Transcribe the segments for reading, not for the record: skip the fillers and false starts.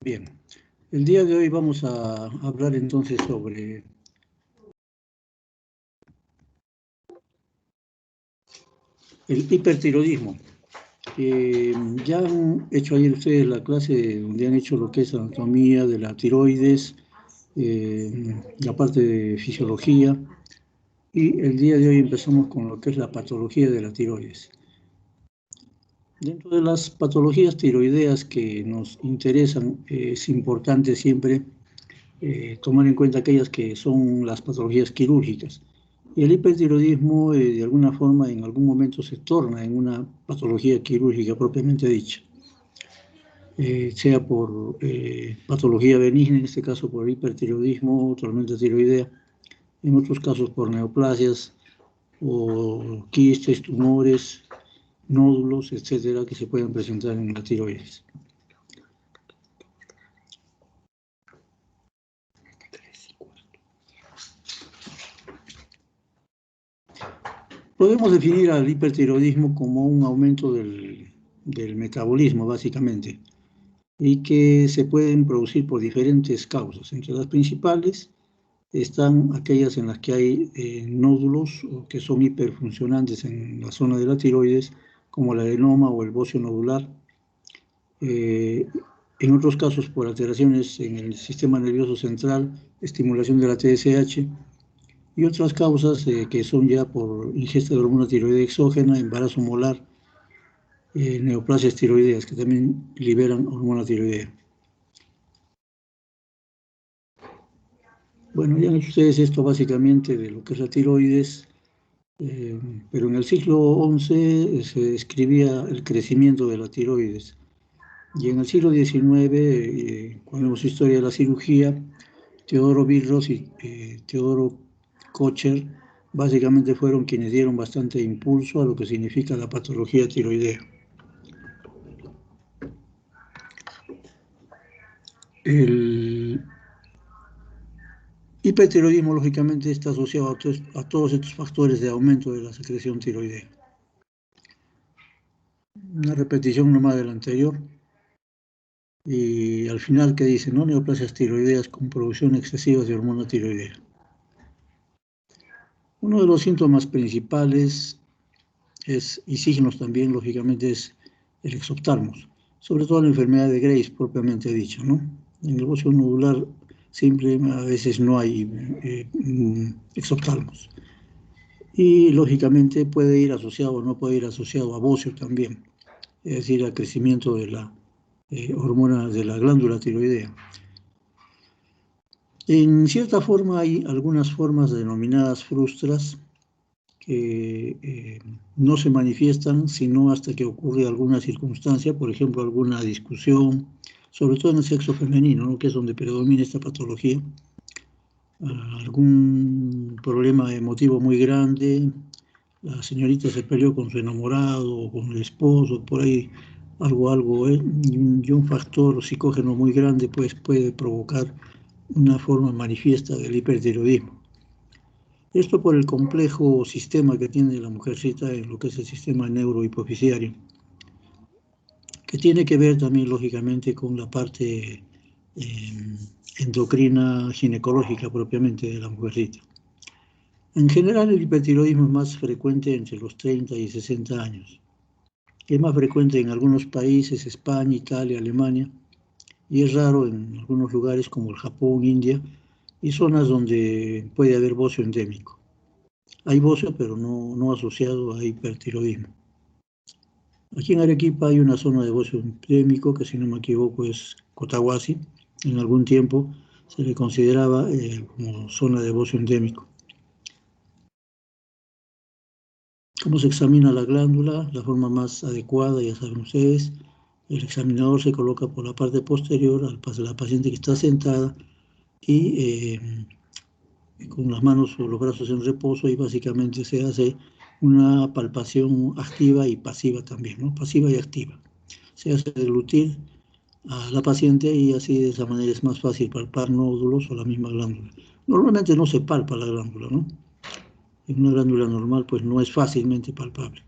Bien, el día de hoy vamos a hablar entonces sobre el hipertiroidismo. Ya han hecho ayer ustedes la clase donde han hecho lo que es anatomía de la tiroides, la parte de fisiología, y el día de hoy empezamos con lo que es la patología de la tiroides. Dentro de las patologías tiroideas que nos interesan, es importante siempre tomar en cuenta aquellas que son las patologías quirúrgicas. Y el hipertiroidismo, de alguna forma, en algún momento se torna en una patología quirúrgica propiamente dicha, sea por patología benigna, en este caso por hipertiroidismo, tormenta tiroidea, en otros casos por neoplasias o quistes, tumores, nódulos, etcétera, que se pueden presentar en la tiroides. Podemos definir al hipertiroidismo como un aumento del metabolismo, básicamente, y que se pueden producir por diferentes causas. Entre las principales están aquellas en las que hay nódulos que son hiperfuncionantes en la zona de la tiroides, como el adenoma o el bocio nodular. En otros casos, por alteraciones en el sistema nervioso central, estimulación de la TSH, y otras causas que son ya por ingesta de hormona tiroidea exógena, embarazo molar, neoplasias tiroideas, que también liberan hormona tiroidea. Bueno, ya han hecho ustedes esto básicamente de lo que es la tiroides, pero en el siglo XI se describía el crecimiento de la tiroides. Y en el siglo XIX, cuando vemos historia de la cirugía, Teodoro Birros y Teodoro Kocher básicamente fueron quienes dieron bastante impulso a lo que significa la patología tiroidea. El hipertiroidismo, lógicamente, está asociado a todos estos factores de aumento de la secreción tiroidea. Una repetición nomás del anterior. Y al final, ¿qué dice? ¿No? Neoplasias tiroideas con producción excesiva de hormona tiroidea. Uno de los síntomas principales y signos también, lógicamente, es el exoptalmos, sobre todo la enfermedad de Graves, propiamente dicho, ¿no? En el bocio nodular simple a veces no hay exoptalmos. Y, lógicamente, puede ir asociado o no puede ir asociado a bocio también, es decir, al crecimiento de la hormona de la glándula tiroidea. En cierta forma hay algunas formas denominadas frustras que no se manifiestan sino hasta que ocurre alguna circunstancia, por ejemplo, alguna discusión, sobre todo en el sexo femenino, ¿no? Que es donde predomina esta patología, algún problema emotivo muy grande, la señorita se peleó con su enamorado o con el esposo, por ahí algo, y un factor psicógeno muy grande pues puede provocar una forma manifiesta del hipertiroidismo. Esto por el complejo sistema que tiene la mujercita en lo que es el sistema neurohipofisiario, que tiene que ver también, lógicamente, con la parte endocrina ginecológica propiamente de la mujercita. En general, el hipertiroidismo es más frecuente entre los 30 y 60 años. Es más frecuente en algunos países, España, Italia, Alemania, y es raro en algunos lugares como el Japón, India, y zonas donde puede haber bocio endémico. Hay bocio, pero no asociado a hipertiroidismo. Aquí en Arequipa hay una zona de bocio endémico que, si no me equivoco, es Cotahuasi. En algún tiempo se le consideraba como zona de bocio endémico. ¿Cómo se examina la glándula? La forma más adecuada, ya saben ustedes, el examinador se coloca por la parte posterior de la paciente que está sentada y con las manos o los brazos en reposo, y básicamente se hace una palpación activa y pasiva también, ¿no? Pasiva y activa. Se hace deglutir a la paciente y así de esa manera es más fácil palpar nódulos o la misma glándula. Normalmente no se palpa la glándula, ¿no? En una glándula normal pues no es fácilmente palpable.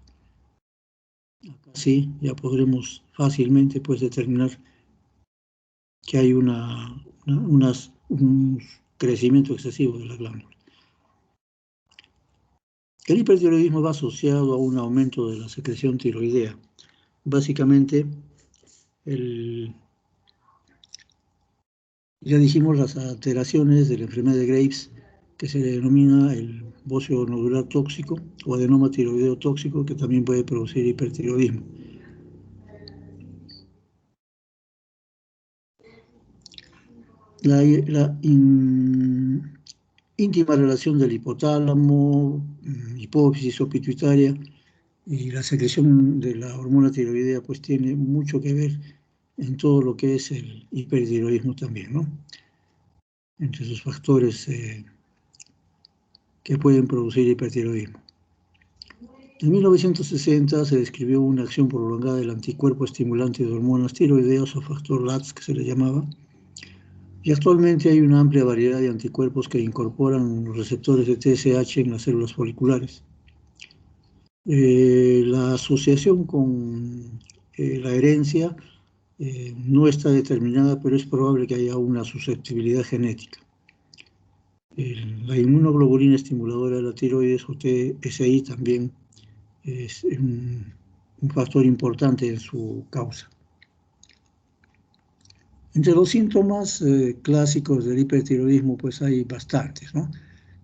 Acá sí, ya podremos fácilmente pues determinar que hay un crecimiento excesivo de la glándula. El hipertiroidismo va asociado a un aumento de la secreción tiroidea. Básicamente, ya dijimos las alteraciones de la enfermedad de Graves, que se denomina el bócio nodular tóxico o adenoma tiroideo tóxico, que también puede producir hipertiroidismo. La íntima relación del hipotálamo, hipófisis o pituitaria y la secreción de la hormona tiroidea pues tiene mucho que ver en todo lo que es el hipertiroidismo también, ¿no? Entre sus factores que pueden producir hipertiroidismo. En 1960 se describió una acción prolongada del anticuerpo estimulante de hormonas tiroideas o factor LATS, que se le llamaba, y actualmente hay una amplia variedad de anticuerpos que incorporan los receptores de TSH en las células foliculares. La asociación con la herencia no está determinada, pero es probable que haya una susceptibilidad genética. La inmunoglobulina estimuladora de la tiroides o TSI también es un factor importante en su causa. Entre los síntomas clásicos del hipertiroidismo pues hay bastantes, ¿no?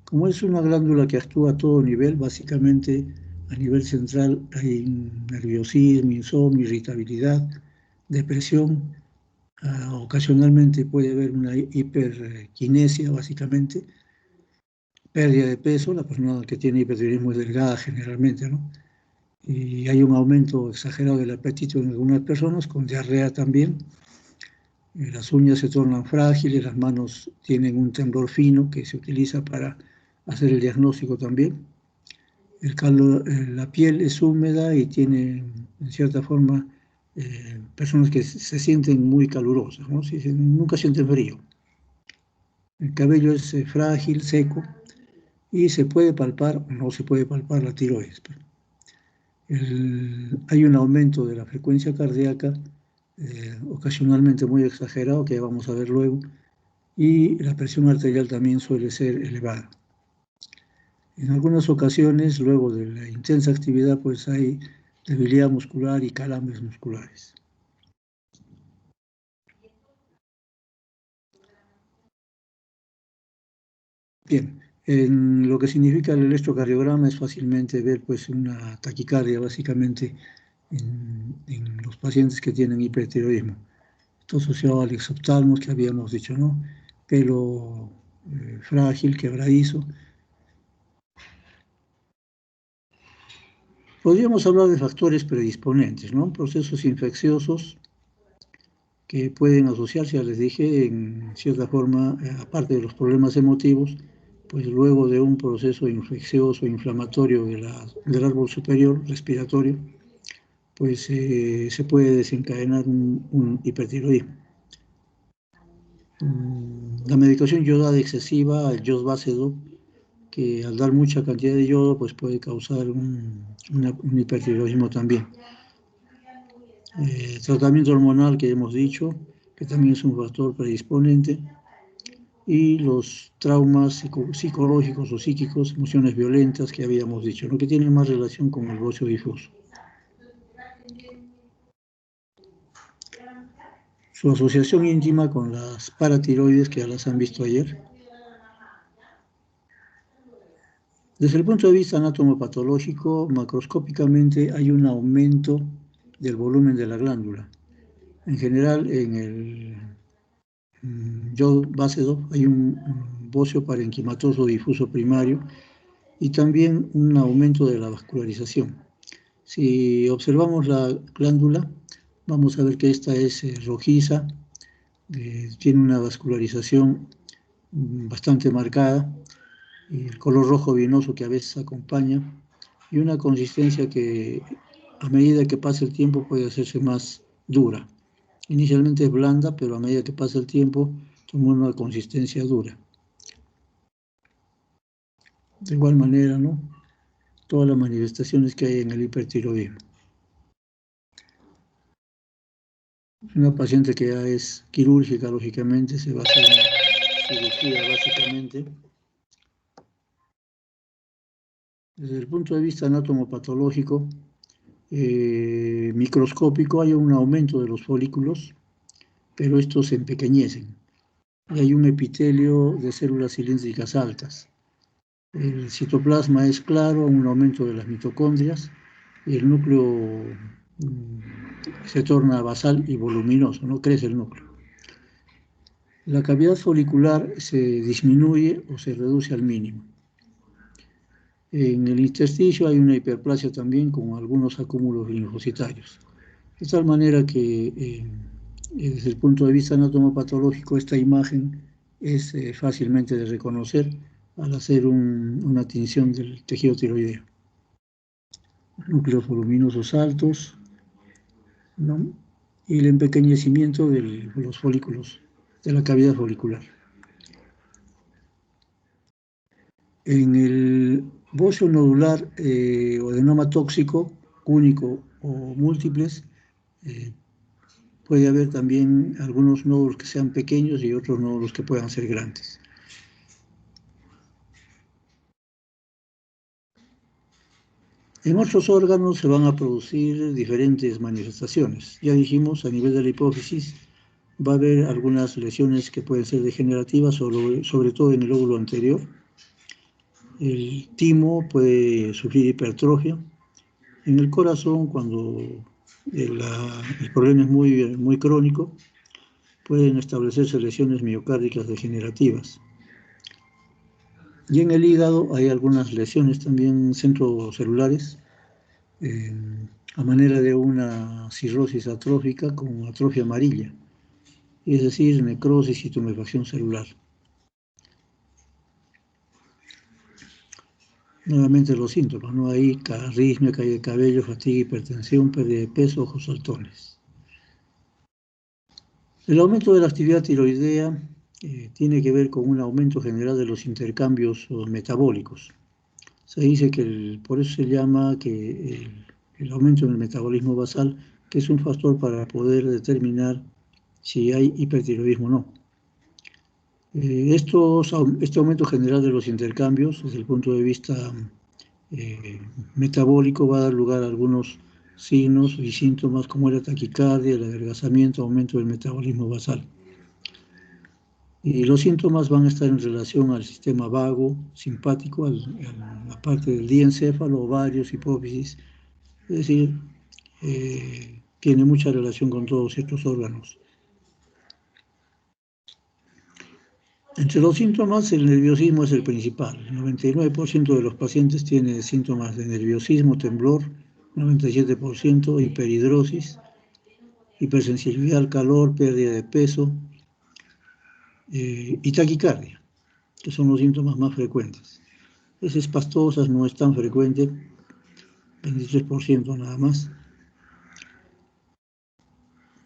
Como es una glándula que actúa a todo nivel, básicamente a nivel central hay nerviosismo, insomnio, irritabilidad, depresión, ocasionalmente puede haber una hiperquinesia, básicamente, pérdida de peso, la persona que tiene hipertiroidismo es delgada generalmente, ¿no? Y hay un aumento exagerado del apetito en algunas personas, con diarrea también. Las uñas se tornan frágiles, las manos tienen un temblor fino que se utiliza para hacer el diagnóstico también. La piel es húmeda y tiene, en cierta forma, personas que se sienten muy calurosas, ¿no? Nunca sienten frío. El cabello es frágil, seco, y se puede palpar o no se puede palpar la tiroides. Hay un aumento de la frecuencia cardíaca, ocasionalmente muy exagerado, que vamos a ver luego, y la presión arterial también suele ser elevada. En algunas ocasiones, luego de la intensa actividad, pues hay debilidad muscular y calambres musculares. Bien, en lo que significa el electrocardiograma es fácilmente ver pues una taquicardia básicamente en los pacientes que tienen hipertiroidismo. Esto asociado al exoptalmos que habíamos dicho, ¿no? Pelo frágil, quebradizo. Podríamos hablar de factores predisponentes, ¿no? Procesos infecciosos que pueden asociarse, ya les dije, en cierta forma, aparte de los problemas emotivos, pues luego de un proceso infeccioso, inflamatorio del árbol superior respiratorio, pues se puede desencadenar un hipertiroidismo. La medicación yodada excesiva, el Josbacedo, que al dar mucha cantidad de yodo, pues puede causar un hipertiroidismo también. Tratamiento hormonal que hemos dicho, que también es un factor predisponente, y los traumas psicológicos o psíquicos, emociones violentas que habíamos dicho, lo que tiene más relación con el bocio difuso. Su asociación íntima con las paratiroides que ya las han visto ayer. Desde el punto de vista anatomopatológico, macroscópicamente hay un aumento del volumen de la glándula. En general, en el Jod-Basedow hay un bocio parenquimatoso difuso primario y también un aumento de la vascularización. Si observamos la glándula, vamos a ver que esta es rojiza, tiene una vascularización bastante marcada, y el color rojo vinoso que a veces acompaña, y una consistencia que a medida que pasa el tiempo puede hacerse más dura. Inicialmente es blanda, pero a medida que pasa el tiempo toma una consistencia dura. De igual manera, ¿no? Todas las manifestaciones que hay en el hipertiroidismo. Una paciente que ya es quirúrgica, lógicamente, se va a hacer una cirugía básicamente. Desde el punto de vista anatomopatológico, microscópico, hay un aumento de los folículos, pero estos se empequeñecen. Y hay un epitelio de células cilíndricas altas. El citoplasma es claro, un aumento de las mitocondrias, y el núcleo se torna basal y voluminoso, no crece el núcleo. La cavidad folicular se disminuye o se reduce al mínimo. En el intersticio hay una hiperplasia también con algunos acúmulos linfocitarios. De tal manera que desde el punto de vista anatomopatológico esta imagen es fácilmente de reconocer al hacer una tinción del tejido tiroideo. Núcleos voluminosos altos, ¿no? Y el empequeñecimiento de los folículos, de la cavidad folicular. En el bocio nodular o adenoma tóxico, único o múltiples, puede haber también algunos nódulos que sean pequeños y otros nódulos que puedan ser grandes. En otros órganos se van a producir diferentes manifestaciones. Ya dijimos, a nivel de la hipófisis, va a haber algunas lesiones que pueden ser degenerativas, sobre todo en el lóbulo anterior. El timo puede sufrir hipertrofia. En el corazón, cuando el problema es muy crónico, pueden establecerse lesiones miocárdicas degenerativas. Y en el hígado hay algunas lesiones también centrocelulares, a manera de una cirrosis atrófica con atrofia amarilla, es decir, necrosis y tumefacción celular. Nuevamente los síntomas, ¿no? Hay arritmia, caída de cabello, fatiga, hipertensión, pérdida de peso, ojos saltones. El aumento de la actividad tiroidea tiene que ver con un aumento general de los intercambios metabólicos. Se dice que por eso se llama que el aumento en el metabolismo basal, que es un factor para poder determinar si hay hipertiroidismo o no. Este aumento general de los intercambios, desde el punto de vista metabólico, va a dar lugar a algunos signos y síntomas como la taquicardia, el adelgazamiento, aumento del metabolismo basal. Y los síntomas van a estar en relación al sistema vago, simpático, a la parte del diencéfalo, ovarios, hipófisis, es decir, tiene mucha relación con todos estos órganos. Entre los síntomas, el nerviosismo es el principal. El 99% de los pacientes tiene síntomas de nerviosismo, temblor, 97%, hiperhidrosis, hipersensibilidad al calor, pérdida de peso y taquicardia, que son los síntomas más frecuentes. Heces pastosas no es tan frecuente, 23% nada más.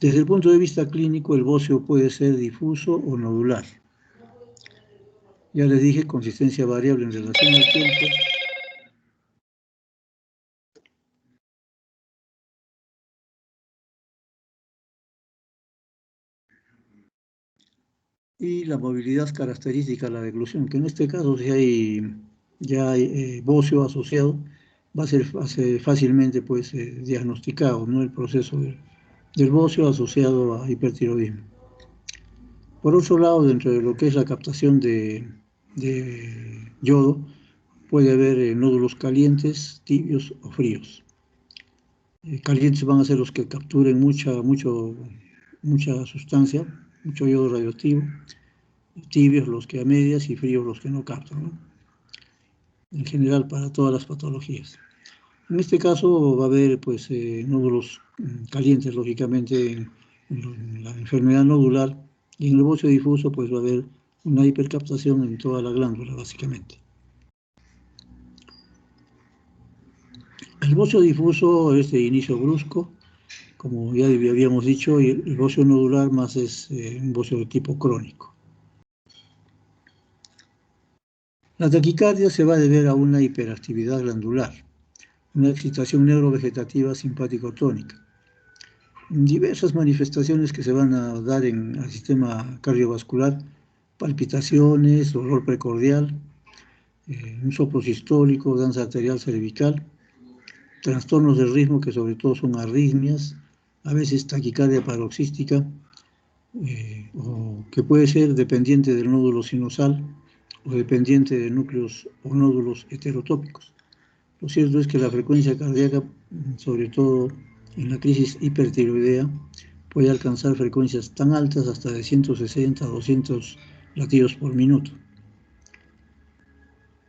Desde el punto de vista clínico, el bocio puede ser difuso o nodular. Ya les dije, consistencia variable en relación al tiempo. Y la movilidad característica de la deglución, que en este caso si ya hay bocio asociado, va a ser fácilmente pues, diagnosticado, ¿no? El proceso del bocio asociado a hipertiroidismo. Por otro lado, dentro de lo que es la captación de yodo, puede haber nódulos calientes, tibios o fríos. Calientes van a ser los que capturen mucha sustancia, mucho yodo radioactivo, tibios los que a medias y fríos los que no captan, ¿no? En general para todas las patologías. En este caso va a haber pues, nódulos calientes, lógicamente, en la enfermedad nodular, y en el bocio difuso pues va a haber una hipercaptación en toda la glándula, básicamente. El bocio difuso es de inicio brusco, como ya habíamos dicho, y el bocio nodular más es un bocio de tipo crónico. La taquicardia se va a deber a una hiperactividad glandular, una excitación neurovegetativa simpático-tónica. diversas manifestaciones que se van a dar en el sistema cardiovascular, palpitaciones, dolor precordial, un soplo sistólico, danza arterial cervical, trastornos del ritmo que sobre todo son arritmias, a veces taquicardia paroxística, o que puede ser dependiente del nódulo sinusal o dependiente de núcleos o nódulos heterotópicos. Lo cierto es que la frecuencia cardíaca, sobre todo en la crisis hipertiroidea, puede alcanzar frecuencias tan altas hasta de 160 a 200 latidos por minuto.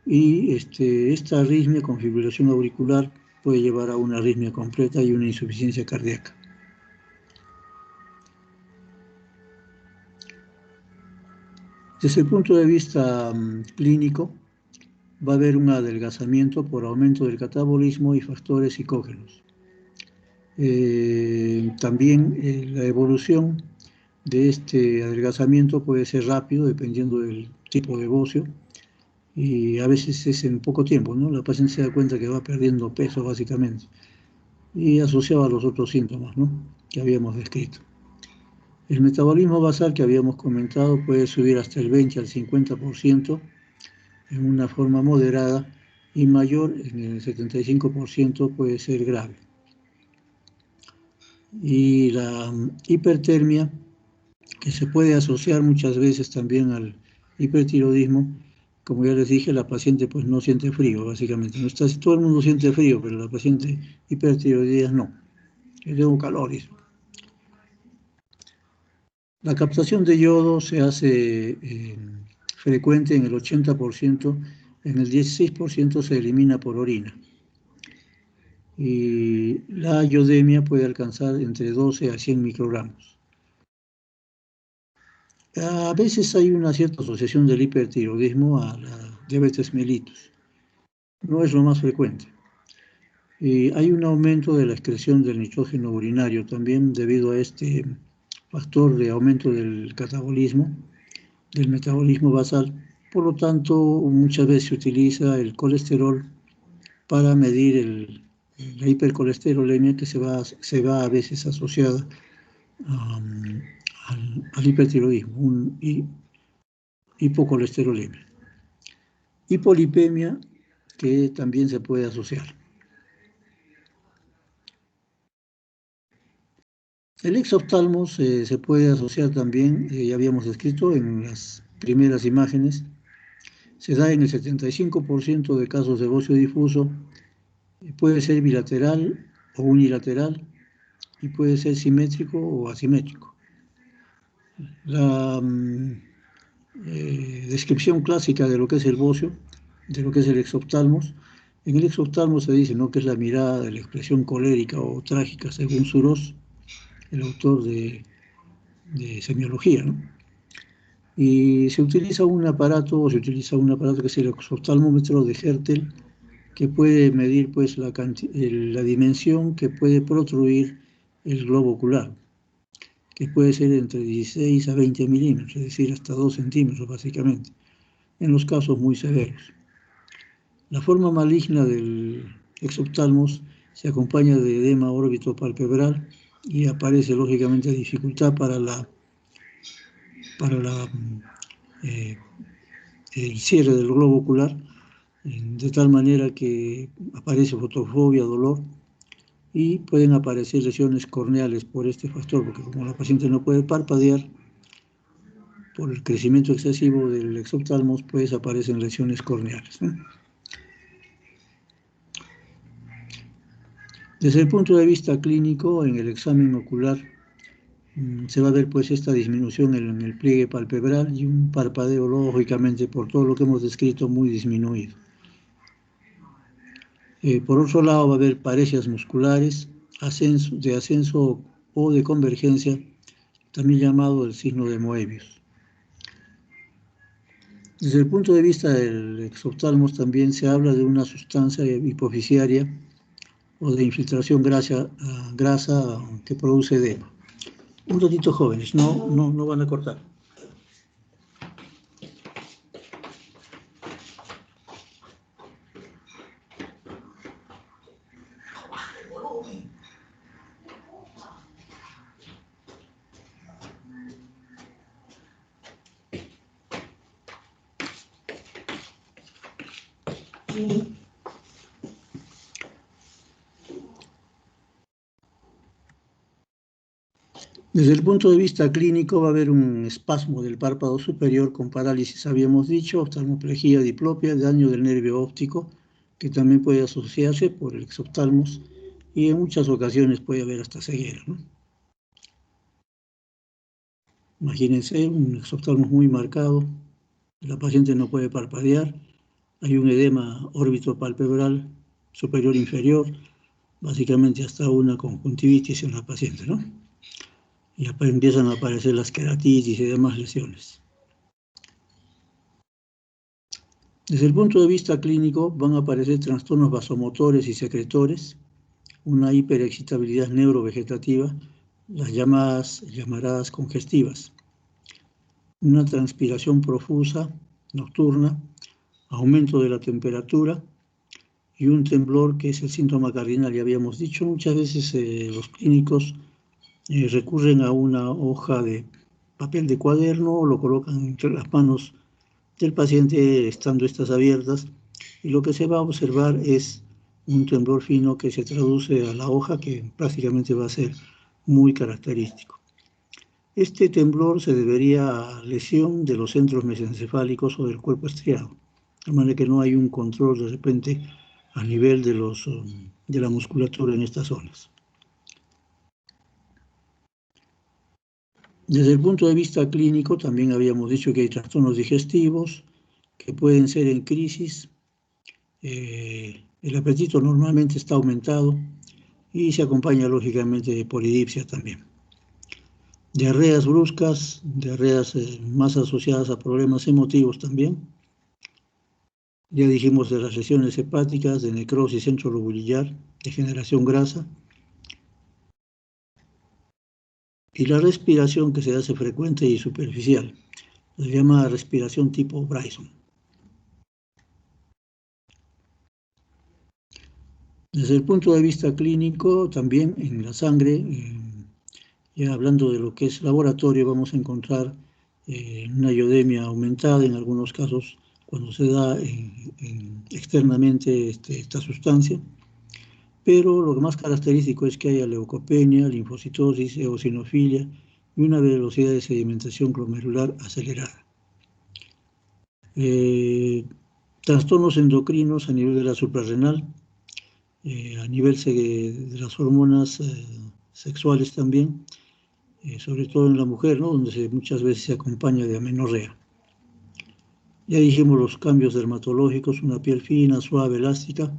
Y esta arritmia con fibrilación auricular puede llevar a una arritmia completa y una insuficiencia cardíaca. Desde el punto de vista clínico, va a haber un adelgazamiento por aumento del catabolismo y factores psicógenos. También la evolución de este adelgazamiento puede ser rápido dependiendo del tipo de bocio y a veces es en poco tiempo, ¿no? La paciente se da cuenta que va perdiendo peso básicamente y asociado a los otros síntomas, ¿no?, que habíamos descrito. El metabolismo basal que habíamos comentado puede subir hasta el 20 al 50% en una forma moderada y mayor en el 75% puede ser grave. Y la hipertermia, que se puede asociar muchas veces también al hipertiroidismo, como ya les dije, la paciente pues no siente frío, básicamente. No está, todo el mundo siente frío, pero la paciente hipertiroidea no. Le tengo calor. La captación de yodo se hace frecuente en el 80%, en el 16% se elimina por orina. Y la iodemia puede alcanzar entre 12 a 100 microgramos. A veces hay una cierta asociación del hipertiroidismo a la diabetes mellitus. No es lo más frecuente. Hay un aumento de la excreción del nitrógeno urinario también debido a este factor de aumento del catabolismo, del metabolismo basal. Por lo tanto, muchas veces se utiliza el colesterol para medir la hipercolesterolemia que se va a veces asociada al hipertiroidismo, hipocolesterolemia. Hipolipemia, que también se puede asociar. El exoftalmos se puede asociar también, ya habíamos descrito en las primeras imágenes, se da en el 75% de casos de bocio difuso, puede ser bilateral o unilateral y puede ser simétrico o asimétrico. La descripción clásica de lo que es el bocio, de lo que es el exoftalmos, en el exoftalmos se dice, ¿no?, que es la mirada de la expresión colérica o trágica, según Suros, el autor de semiología, ¿no? Y se utiliza un aparato que es el exoftalmómetro de Hertel, que puede medir pues la dimensión que puede protruir el globo ocular, que puede ser entre 16 a 20 milímetros, es decir, hasta 2 centímetros básicamente, en los casos muy severos. La forma maligna del exoftalmos se acompaña de edema órbito-palpebral y aparece lógicamente dificultad para el cierre del globo ocular, de tal manera que aparece fotofobia, dolor, y pueden aparecer lesiones corneales por este factor, porque como la paciente no puede parpadear, por el crecimiento excesivo del exoftalmos, pues aparecen lesiones corneales, ¿no? Desde el punto de vista clínico, en el examen ocular, se va a ver pues esta disminución en el pliegue palpebral y un parpadeo, lógicamente, por todo lo que hemos descrito, muy disminuido. Por otro lado, va a haber paresias musculares, de ascenso o de convergencia, también llamado el signo de Moebius. Desde el punto de vista del exoftalmos también se habla de una sustancia hipoficiaria o de infiltración grasa que produce edema. Un ratito, jóvenes, no van a cortar. Desde el punto de vista clínico va a haber un espasmo del párpado superior con parálisis, habíamos dicho, oftalmoplejía, diplopia, daño del nervio óptico, que también puede asociarse por el exoftalmos, y en muchas ocasiones puede haber hasta ceguera, ¿no? Imagínense un exoftalmos muy marcado, la paciente no puede parpadear, hay un edema órbito-palpebral superior-inferior, básicamente hasta una conjuntivitis en la paciente, ¿no? Y empiezan a aparecer las queratitis y demás lesiones. Desde el punto de vista clínico van a aparecer trastornos vasomotores y secretores, una hiperexcitabilidad neurovegetativa, las llamaradas congestivas, una transpiración profusa nocturna, aumento de la temperatura y un temblor que es el síntoma cardinal. Ya habíamos dicho, muchas veces los clínicos recurren a una hoja de papel de cuaderno o lo colocan entre las manos del paciente estando estas abiertas, y lo que se va a observar es un temblor fino que se traduce a la hoja, que prácticamente va a ser muy característico. Este temblor se debería a lesión de los centros mesencefálicos o del cuerpo estriado, de manera que no hay un control de repente a nivel de la musculatura en estas zonas. Desde el punto de vista clínico también habíamos dicho que hay trastornos digestivos que pueden ser en crisis. El apetito normalmente está aumentado y se acompaña lógicamente de polidipsia también. Diarreas bruscas, diarreas más asociadas a problemas emotivos también. Ya dijimos de las lesiones hepáticas, de necrosis centrolobular, degeneración grasa. Y la respiración que se hace frecuente y superficial, se llama respiración tipo Bryson. Desde el punto de vista clínico, también en la sangre, ya hablando de lo que es laboratorio, vamos a encontrar una iodemia aumentada en algunos casos cuando se da externamente esta sustancia, pero lo más característico es que haya leucopenia, linfocitosis, eosinofilia y una velocidad de sedimentación glomerular acelerada. Trastornos endocrinos a nivel de la suprarrenal, a nivel de las hormonas sexuales también, sobre todo en la mujer, ¿no? Donde muchas veces se acompaña de amenorrea. Ya dijimos los cambios dermatológicos, una piel fina, suave, elástica,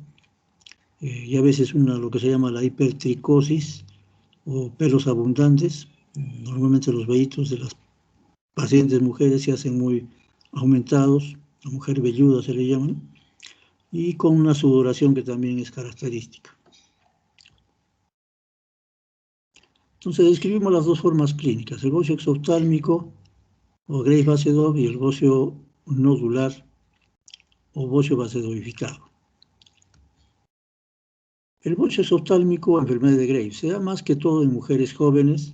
y a veces lo que se llama la hipertricosis o pelos abundantes. Normalmente los vellitos de las pacientes mujeres se hacen muy aumentados, la mujer velluda se le llaman, y con una sudoración que también es característica. Entonces describimos las dos formas clínicas, el bocio exoftálmico o Graves-Basedow y el bocio nodular o bocio basedovificado. El bocio exoftálmico o enfermedad de Graves se da más que todo en mujeres jóvenes,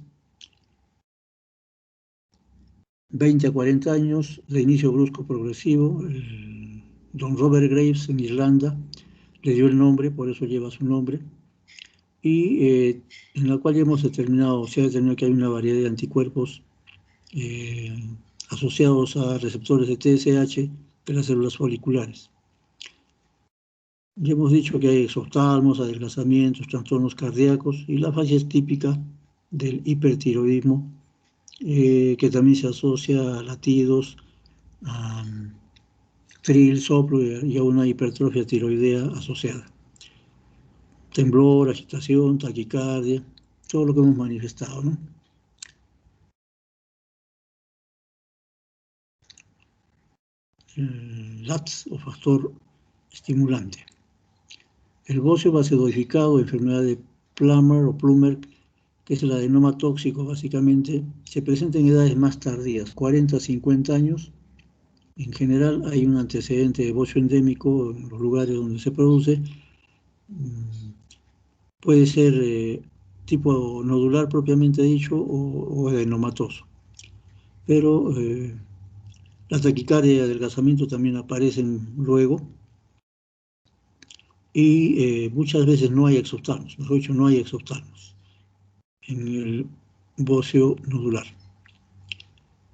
20 a 40 años, de inicio brusco progresivo. Don Robert Graves en Irlanda le dio el nombre, por eso lleva su nombre, y en la cual ya hemos determinado, se ha determinado que hay una variedad de anticuerpos asociados a receptores de TSH de las células foliculares. Ya hemos dicho que hay exoftalmos, adelgazamientos, trastornos cardíacos, y la fase es típica del hipertiroidismo, que también se asocia a latidos, a trill, soplo y a una hipertrofia tiroidea asociada. Temblor, agitación, taquicardia, todo lo que hemos manifestado, ¿no? LATS o factor estimulante. El bocio basedodificado, enfermedad de Plummer, que es el adenoma tóxico básicamente, se presenta en edades más tardías, 40 a 50 años. En general hay un antecedente de bocio endémico en los lugares donde se produce. Puede ser tipo nodular propiamente dicho o adenomatoso. Pero la taquicardia y adelgazamiento también aparecen luego. y muchas veces no hay exoftalmos, mejor dicho, no hay exoftalmos en el bóceo nodular.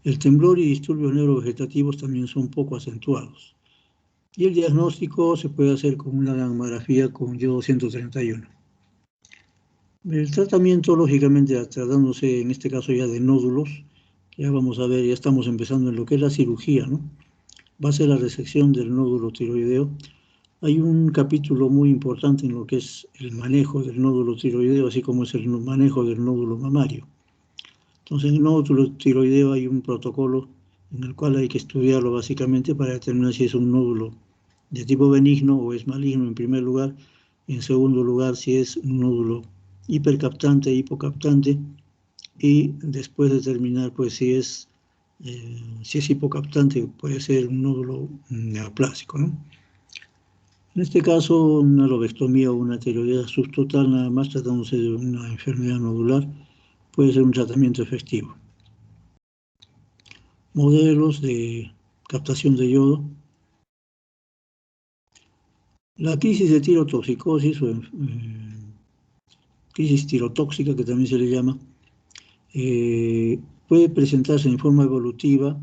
El temblor y disturbios neurovegetativos también son poco acentuados. Y el diagnóstico se puede hacer con una gammagrafía con yodo 131. El tratamiento, lógicamente, tratándose en este caso ya de nódulos, ya vamos a ver, ya estamos empezando en lo que es la cirugía, ¿no? Va a ser la resección del nódulo tiroideo. Hay un capítulo muy importante en lo que es el manejo del nódulo tiroideo, así como es el manejo del nódulo mamario. Entonces, en el nódulo tiroideo hay un protocolo en el cual hay que estudiarlo básicamente para determinar si es un nódulo de tipo benigno o es maligno en primer lugar, y en segundo lugar si es un nódulo hipercaptante e hipocaptante, y después determinar pues si es hipocaptante puede ser un nódulo neoplásico, ¿no? En este caso, una lobectomía o una tiroidea subtotal, nada más tratándose de una enfermedad nodular, puede ser un tratamiento efectivo. Modelos de captación de yodo. La crisis de tirotoxicosis o crisis tirotóxica, que también se le llama, puede presentarse en forma evolutiva,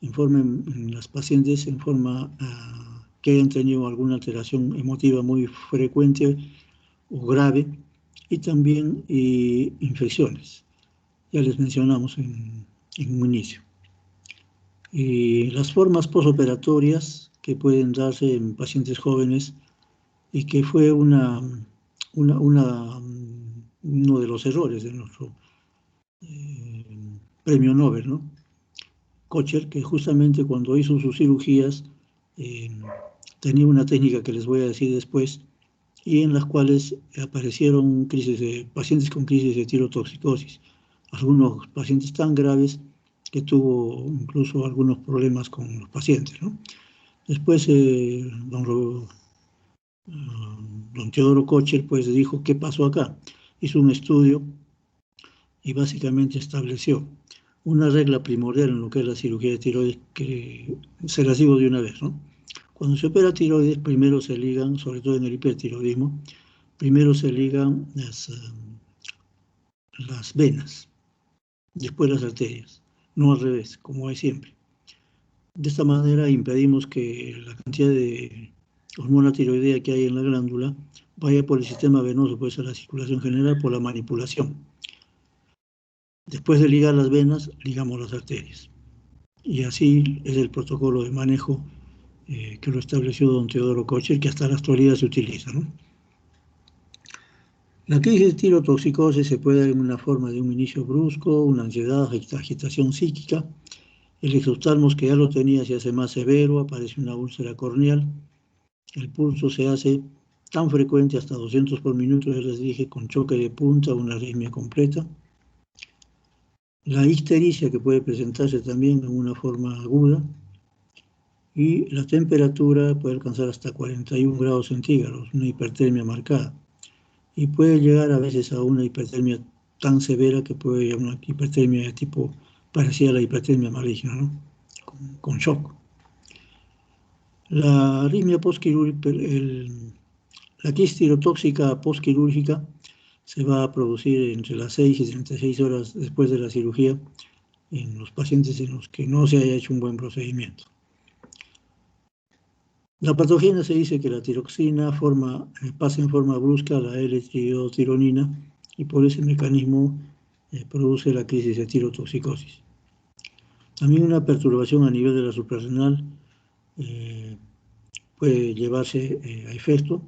en las pacientes en forma que hayan tenido alguna alteración emotiva muy frecuente o grave, y también infecciones. Ya les mencionamos en un inicio. Las formas postoperatorias que pueden darse en pacientes jóvenes y que fue uno de los errores de nuestro premio Nobel, ¿no? Kocher, que justamente cuando hizo sus cirugías tenía una técnica que les voy a decir después, y en las cuales aparecieron pacientes con crisis de tirotoxicosis, algunos pacientes tan graves que tuvo incluso algunos problemas con los pacientes, ¿no? Después don Teodoro Kocher pues dijo, ¿qué pasó acá? Hizo un estudio y básicamente estableció una regla primordial en lo que es la cirugía de tiroides, que se las digo de una vez, ¿no? Cuando se opera tiroides, primero se ligan, sobre todo en el hipertiroidismo, primero se ligan las venas, después las arterias, no al revés, como hay siempre. De esta manera impedimos que la cantidad de hormona tiroidea que hay en la glándula vaya por el sistema venoso, pues a la circulación general, por la manipulación. Después de ligar las venas, ligamos las arterias. Y así es el protocolo de manejo que lo estableció don Teodoro Kocher, que hasta la actualidad se utiliza, ¿no? La crisis de tirotoxicosis se puede dar en una forma de un inicio brusco, una ansiedad, agitación psíquica. El exoftalmos, que ya lo tenía, se hace más severo, aparece una úlcera corneal. El pulso se hace tan frecuente, hasta 200 por minuto, ya les dije, con choque de punta, una arritmia completa. La ictericia, que puede presentarse también en una forma aguda. Y la temperatura puede alcanzar hasta 41 grados centígrados, una hipertermia marcada. Y puede llegar a veces a una hipertermia tan severa que puede llegar a una hipertermia de tipo parecida a la hipertermia maligna, ¿no? Con shock. La arritmia postquirúrgica, la crisis tirotóxica postquirúrgica se va a producir entre las 6 y 36 horas después de la cirugía en los pacientes en los que no se haya hecho un buen procedimiento. La patogenia se dice que la tiroxina pasa en forma brusca a la L-triotironina y por ese mecanismo produce la crisis de tirotoxicosis. También una perturbación a nivel de la suprarrenal puede llevarse a efecto.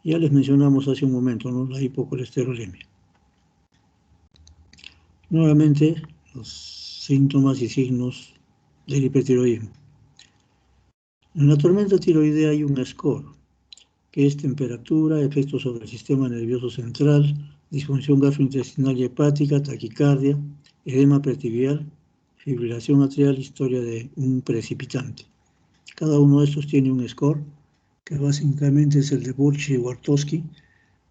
Ya les mencionamos hace un momento, ¿no?, la hipocolesterolemia. Nuevamente, los síntomas y signos del hipertiroidismo. En la tormenta tiroidea hay un score, que es temperatura, efectos sobre el sistema nervioso central, disfunción gastrointestinal y hepática, taquicardia, edema pretibial, fibrilación atrial, historia de un precipitante. Cada uno de estos tiene un score, que básicamente es el de Burch y Wartowski,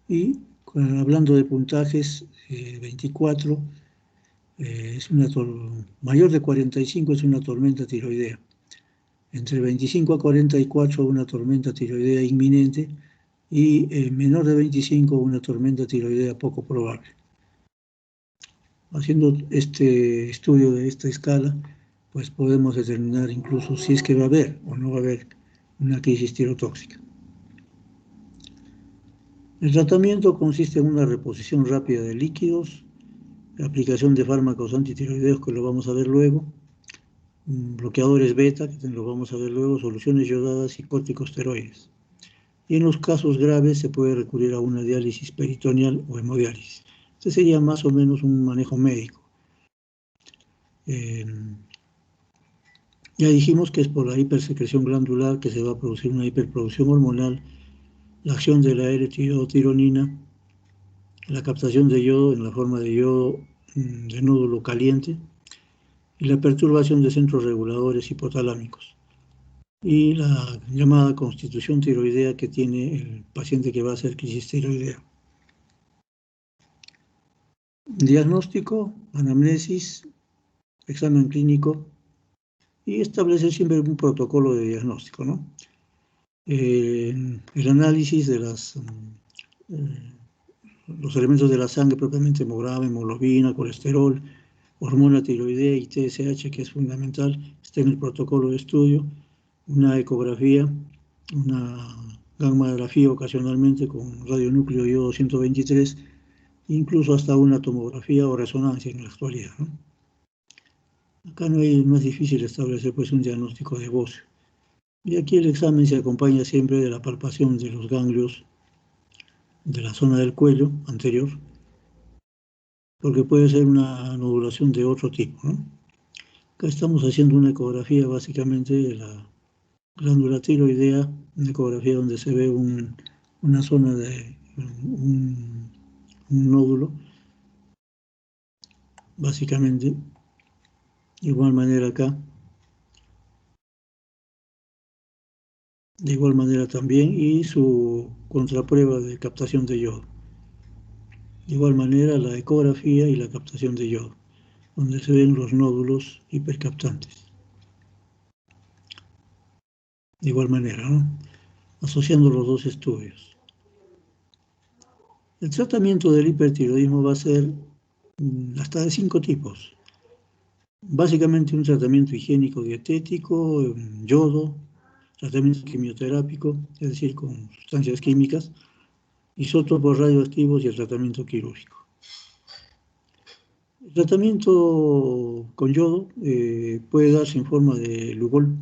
y hablando de puntajes, 24 mayor de 45 es una tormenta tiroidea. Entre 25 a 44 una tormenta tiroidea inminente, y menor de 25 una tormenta tiroidea poco probable. Haciendo este estudio de esta escala, pues podemos determinar incluso si es que va a haber o no va a haber una crisis tirotóxica. El tratamiento consiste en una reposición rápida de líquidos, la aplicación de fármacos antitiroideos, que lo vamos a ver luego, bloqueadores beta, que lo vamos a ver luego, soluciones yodadas y corticosteroides. Y en los casos graves se puede recurrir a una diálisis peritoneal o hemodiálisis. Este sería más o menos un manejo médico. Ya dijimos que es por la hipersecreción glandular que se va a producir una hiperproducción hormonal, la acción de la L-tirotironina, la captación de yodo en la forma de yodo de nódulo caliente y la perturbación de centros reguladores hipotalámicos y la llamada constitución tiroidea que tiene el paciente que va a hacer crisis tiroidea. Diagnóstico, anamnesis, examen clínico y establecer siempre un protocolo de diagnóstico, ¿no? El análisis de los elementos de la sangre propiamente, hemograma, hemoglobina, colesterol, hormona tiroidea y TSH, que es fundamental, está en el protocolo de estudio, una ecografía, una gammagrafía ocasionalmente con radionúcleo yodo 123, incluso hasta una tomografía o resonancia en la actualidad, ¿no? Acá no es difícil establecer pues un diagnóstico de bocio. Y aquí el examen se acompaña siempre de la palpación de los ganglios de la zona del cuello anterior, porque puede ser una nodulación de otro tipo, ¿no? Acá estamos haciendo una ecografía básicamente de la glándula tiroidea, una ecografía donde se ve una zona de un nódulo, básicamente. De igual manera acá. De igual manera también, y su contraprueba de captación de yodo. De igual manera la ecografía y la captación de yodo, donde se ven los nódulos hipercaptantes. De igual manera, ¿no? Asociando los dos estudios. El tratamiento del hipertiroidismo va a ser hasta de 5 tipos. Básicamente un tratamiento higiénico dietético, yodo, tratamiento quimioterápico, es decir, con sustancias químicas, isótopos radioactivos y el tratamiento quirúrgico. El tratamiento con yodo puede darse en forma de Lugol,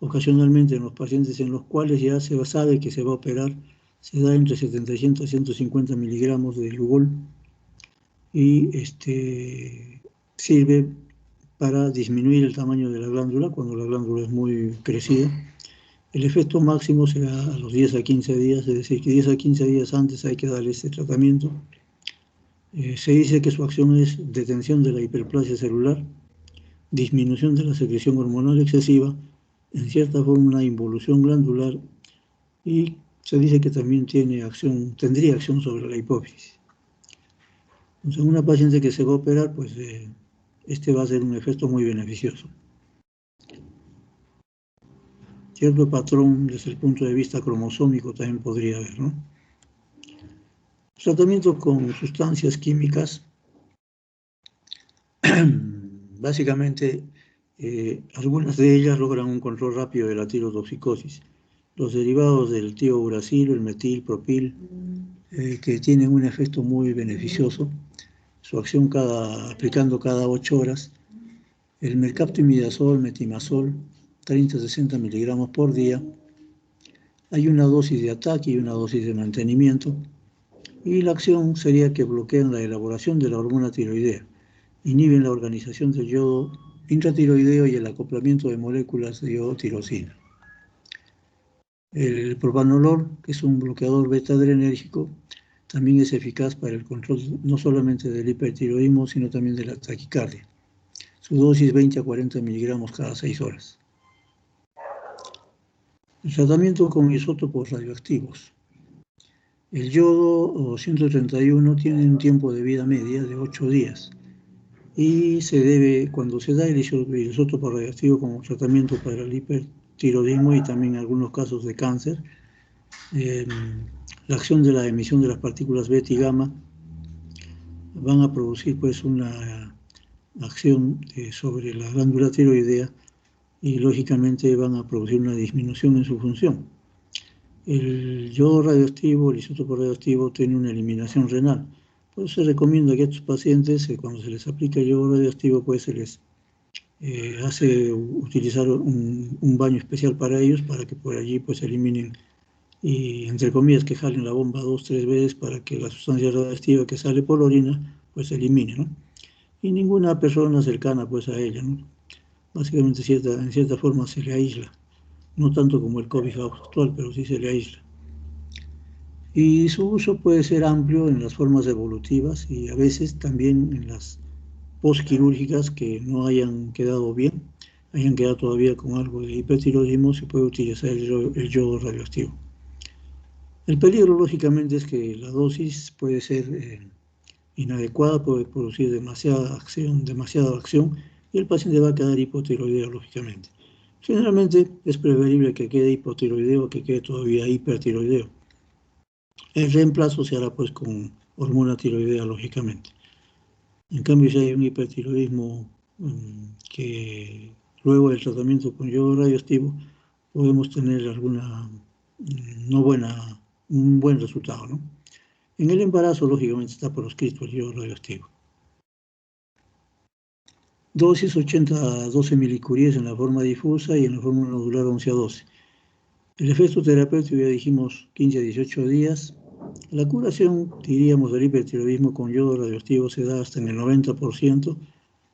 ocasionalmente en los pacientes en los cuales ya se sabe que se va a operar, se da entre 700 y 150 miligramos de Lugol y sirve para disminuir el tamaño de la glándula cuando la glándula es muy crecida. El efecto máximo será a los 10 a 15 días, es decir, que 10 a 15 días antes hay que darle este tratamiento. Se dice que su acción es detención de la hiperplasia celular, disminución de la secreción hormonal excesiva, en cierta forma una involución glandular, y se dice que también tendría acción sobre la hipófisis. Entonces, en una paciente que se va a operar, pues este va a ser un efecto muy beneficioso. Cierto patrón desde el punto de vista cromosómico también podría haber, ¿no? Tratamiento con sustancias químicas, básicamente algunas de ellas logran un control rápido de la tirotoxicosis. Los derivados del tiouracilo, el metil, propil, que tienen un efecto muy beneficioso, su acción aplicando cada 8 horas. El mercaptomidazol, metimazol, 30-60 miligramos por día. Hay una dosis de ataque y una dosis de mantenimiento. Y la acción sería que bloquean la elaboración de la hormona tiroidea, inhiben la organización del yodo intratiroideo y el acoplamiento de moléculas de yodotirosina. El propanolol, que es un bloqueador beta-adrenérgico, también es eficaz para el control no solamente del hipertiroidismo, sino también de la taquicardia. Su dosis 20 a 40 miligramos cada 6 horas. El tratamiento con isótopos radioactivos. El yodo 131 tiene un tiempo de vida media de 8 días y cuando se da el isótopo radioactivo como tratamiento para el hipertiroidismo y también en algunos casos de cáncer, la acción de la emisión de las partículas beta y gamma van a producir pues una acción sobre la glándula tiroidea y lógicamente van a producir una disminución en su función. El yodo radioactivo, el isótopo radioactivo, tiene una eliminación renal. Pues se recomienda que a estos pacientes, cuando se les aplica el yodo radioactivo, pues se les hace utilizar un baño especial para ellos, para que por allí pues eliminen y, entre comillas, que jalen la bomba 2 o 3 veces para que la sustancia radioactiva que sale por la orina pues se elimine, ¿no? Y ninguna persona cercana pues a ella, ¿no? Básicamente en cierta forma se le aísla, no tanto como el COVID actual, pero sí se le aísla. Y su uso puede ser amplio en las formas evolutivas y a veces también en las postquirúrgicas que no hayan quedado bien, hayan quedado todavía con algo de hipertiroidismo, se puede utilizar el yodo radioactivo. El peligro, lógicamente, es que la dosis puede ser inadecuada, puede producir demasiada acción y el paciente va a quedar hipotiroideo, lógicamente. Generalmente es preferible que quede hipotiroideo que quede todavía hipertiroideo. El reemplazo se hará pues con hormona tiroidea, lógicamente. En cambio, si hay un hipertiroidismo que luego del tratamiento con yodo radioactivo podemos tener un buen resultado, ¿no? En el embarazo, lógicamente, está proscrito el yodo radioactivo. Dosis 80 a 12 milicuries en la forma difusa y en la forma nodular 11 a 12. El efecto terapéutico ya dijimos 15 a 18 días. La curación, diríamos, del hipertiroidismo con yodo radioactivo se da hasta en el 90%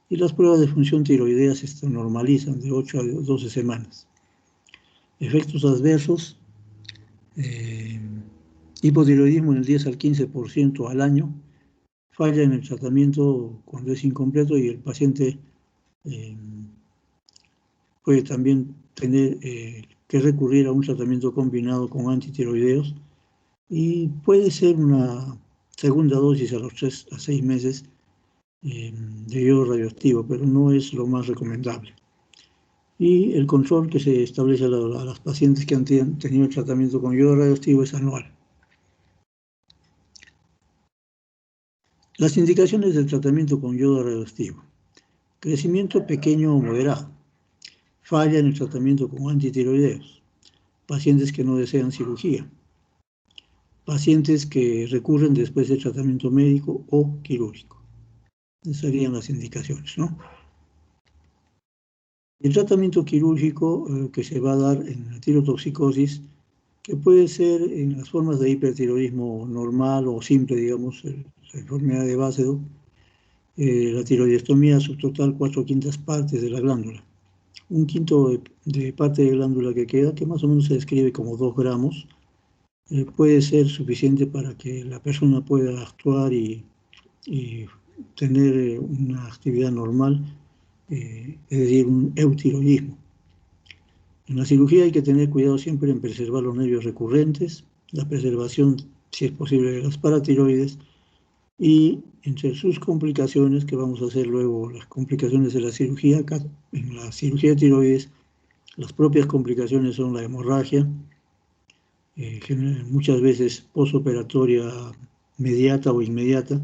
y las pruebas de función tiroidea se normalizan de 8 a 12 semanas. Efectos adversos, hipotiroidismo en el 10 al 15% al año, falla en el tratamiento cuando es incompleto y el paciente puede también tener que recurrir a un tratamiento combinado con antitiroideos y puede ser una segunda dosis a los 3 a 6 meses de yodo radioactivo, pero no es lo más recomendable. Y el control que se establece a las pacientes que han tenido el tratamiento con yodo radioactivo es anual. Las indicaciones del tratamiento con yodo radioactivo. Crecimiento pequeño o moderado. Falla en el tratamiento con antitiroideos. Pacientes que no desean cirugía. Pacientes que recurren después del tratamiento médico o quirúrgico. Esas serían las indicaciones, ¿no? El tratamiento quirúrgico que se va a dar en la tirotoxicosis, que puede ser en las formas de hipertiroidismo normal o simple, digamos, la enfermedad de Basedow, la tiroidectomía subtotal 4/5 partes de la glándula. 1/5 de parte de glándula que queda, que más o menos se describe como 2 gramos, puede ser suficiente para que la persona pueda actuar y tener una actividad normal, es decir, un eutiroidismo. En la cirugía hay que tener cuidado siempre en preservar los nervios recurrentes, la preservación, si es posible, de las paratiroides y entre sus complicaciones, que vamos a hacer luego, las complicaciones de la cirugía, en la cirugía de tiroides, las propias complicaciones son la hemorragia, muchas veces postoperatoria mediata o inmediata,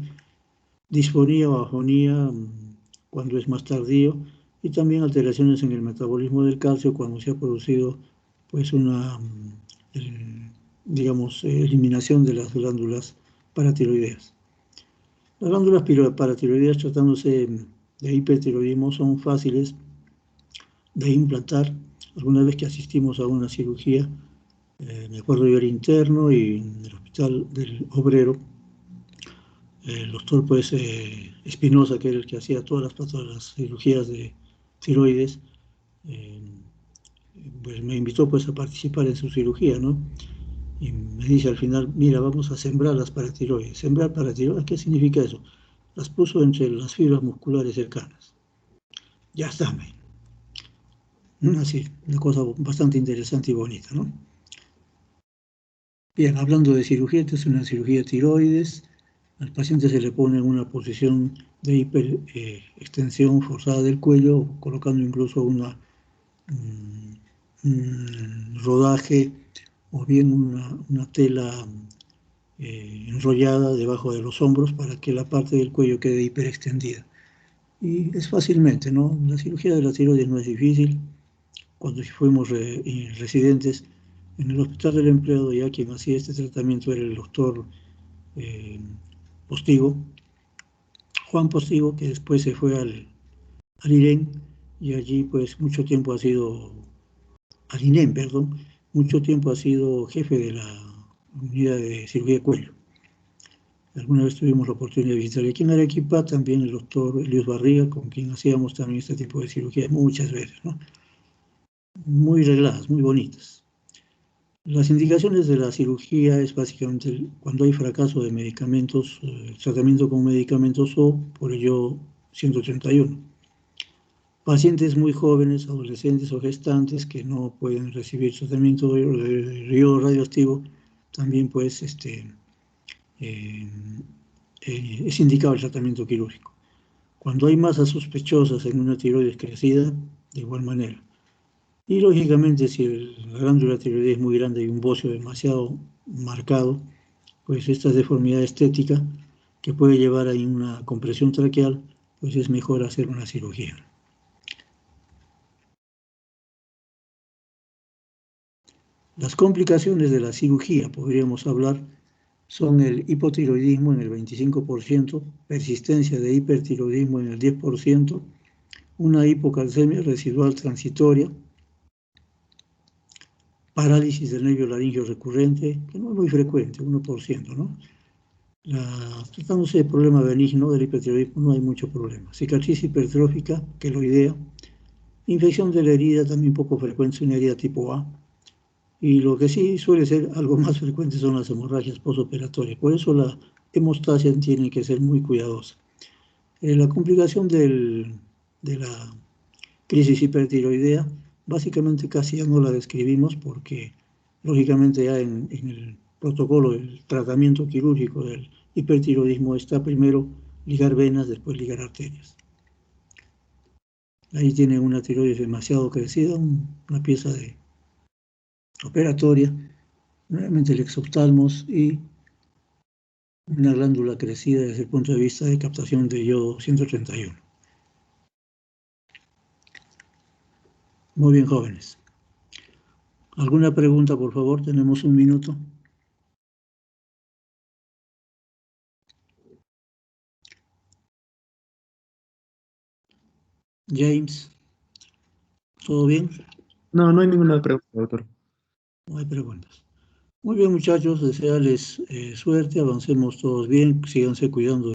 disfonía o afonía cuando es más tardío, y también alteraciones en el metabolismo del calcio cuando se ha producido pues una, digamos, eliminación de las glándulas paratiroideas. Las glándulas paratiroideas, tratándose de hipertiroidismo, son fáciles de implantar. Alguna vez que asistimos a una cirugía, me acuerdo yo era interno y en el hospital del Obrero, el doctor pues Espinosa, que era el que hacía todas las cirugías de tiroides, pues me invitó pues a participar en su cirugía, ¿no? Y me dice al final, mira, vamos a sembrar las paratiroides. ¿Sembrar paratiroides? ¿Qué significa eso? Las puso entre las fibras musculares cercanas. Ya está, así, una cosa bastante interesante y bonita, ¿no? Bien, hablando de cirugía, esta es una cirugía tiroides. Al paciente se le pone en una posición de hiperextensión forzada del cuello, colocando incluso un rodaje o bien una tela enrollada debajo de los hombros para que la parte del cuello quede hiperextendida. Y es fácilmente, ¿no? La cirugía de la tiroides no es difícil. Cuando fuimos residentes en el Hospital del Empleado, ya quien hacía este tratamiento era el doctor Postigo, Juan Postigo, que después se fue al IREN, y allí pues mucho tiempo ha sido, al INEM, perdón, mucho tiempo ha sido jefe de la unidad de cirugía de cuello. Alguna vez tuvimos la oportunidad de visitar aquí en Arequipa también el doctor Elios Barriga, con quien hacíamos también este tipo de cirugía muchas veces, ¿no? Muy regladas, muy bonitas. Las indicaciones de la cirugía es básicamente cuando hay fracaso de medicamentos, tratamiento con medicamentos o por ello 131. Pacientes muy jóvenes, adolescentes o gestantes que no pueden recibir tratamiento de iodo radioactivo, también pues es indicado el tratamiento quirúrgico. Cuando hay masas sospechosas en una tiroides crecida, de igual manera. Y lógicamente si la glándula tiroides es muy grande y un bocio demasiado marcado, pues esta deformidad estética que puede llevar a una compresión traqueal, pues es mejor hacer una cirugía. Las complicaciones de la cirugía, podríamos hablar, son el hipotiroidismo en el 25%, persistencia de hipertiroidismo en el 10%, una hipocalcemia residual transitoria, parálisis del nervio laringio recurrente, que no es muy frecuente, 1%, ¿no? Tratándose de problema benigno del hipertiroidismo no hay mucho problema. Cicatriz hipertrófica, queloidea, infección de la herida también poco frecuente, una herida tipo A, y lo que sí suele ser algo más frecuente son las hemorragias postoperatorias. Por eso la hemostasia tiene que ser muy cuidadosa. La complicación de la crisis hipertiroidea, básicamente casi ya no la describimos porque lógicamente ya en el protocolo del tratamiento quirúrgico del hipertiroidismo está primero ligar venas, después ligar arterias. Ahí tiene una tiroides demasiado crecida, una pieza operatoria, nuevamente el exoftalmos y una glándula crecida desde el punto de vista de captación de iodo 131. Muy bien, jóvenes. ¿Alguna pregunta, por favor? Tenemos un minuto. James, ¿todo bien? No, no hay ninguna pregunta, doctor. No hay preguntas. Muy bien, muchachos, desearles suerte, avancemos todos bien, síganse cuidando.